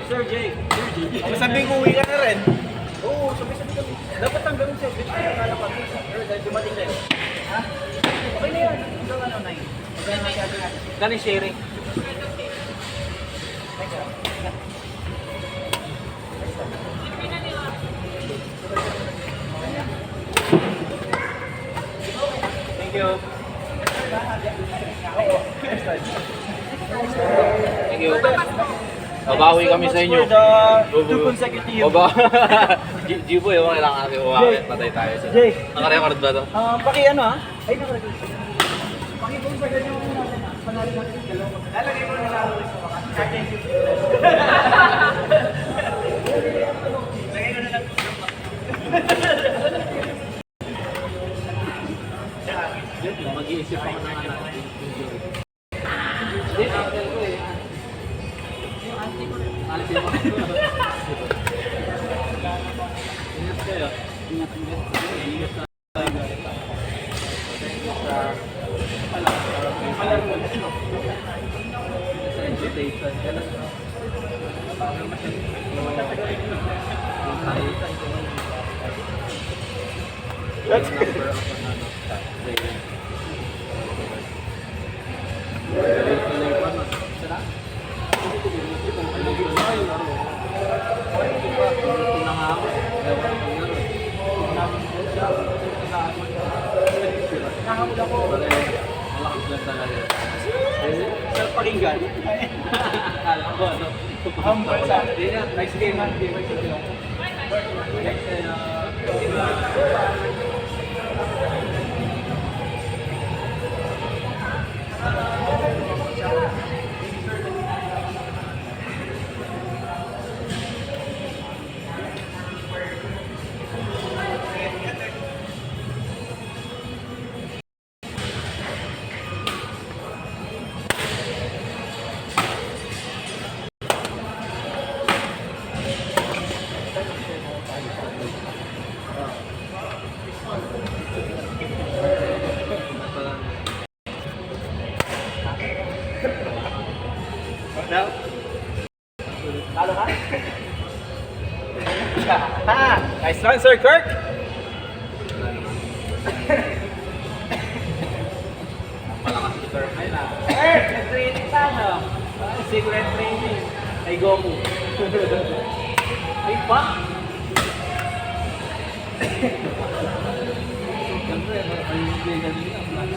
Sir Jake. Sabihin ko uwi ka na rin. Oo, sabi-sabi kami. Dapat ang gawin sir. Dito ka na kami. Pero dahil dumating na yun. Ha? Okay na yan. Hanggang ano, 9. Gani sharing. Thank you. Thank you. Babawi kami sa inyo. Two consecutive. Gibo yung kailangan natin umakit. Patay tayo sa... Jay. Naka-record ba ito? Paki ano ha? Ay, naka-record. Paki kung sa ganyan mo natin ha. Panalo natin yung dalawa. Lalagay mo na lalo sa mga. Lagay mo na lang. Mag-iisip ako na nga natin. Alisin mo. Ingat kayo. Ingat. Ingat tayo. Invitation. That's Nakahamul ako. Sa pakinggan. Humble sa atin. Nice game man. No? Talo ka? Nice one, Sir Kirk. Training tayo. Secret training. Ay Goku. Ay pa. Siyempre, ay ganyan lang.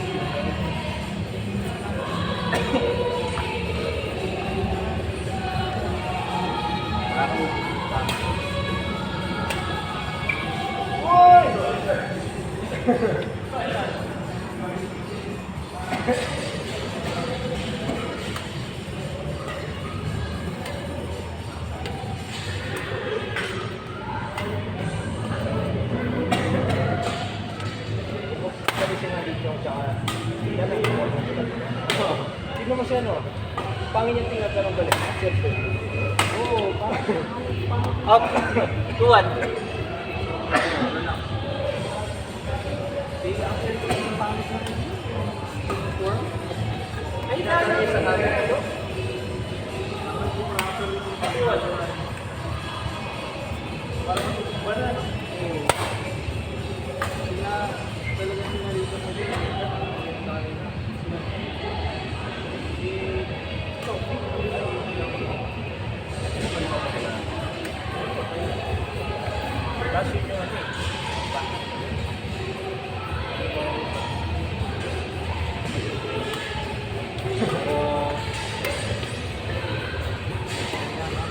Tignan mo siya, no? Pangin yung tingnan ka ng balik. Siyempre. Oo, Up. 2-1. Ay, nasa sa natin ito.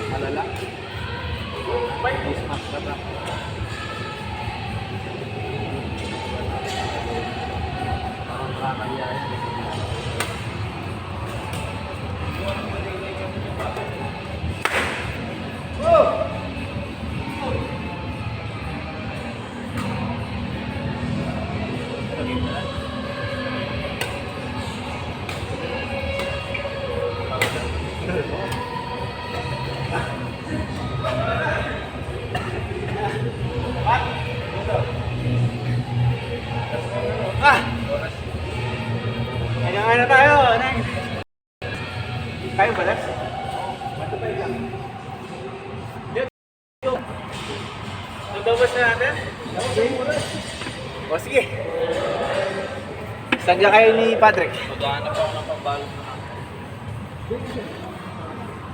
Malala. Face mask ka ba? Parang kakaya. Kaya na tayo, Nang. Tayo ba, Lex? Nagdabas na natin? O sige. Saan ka kayo ni Patrick? Maghanap ako ng pambalot na.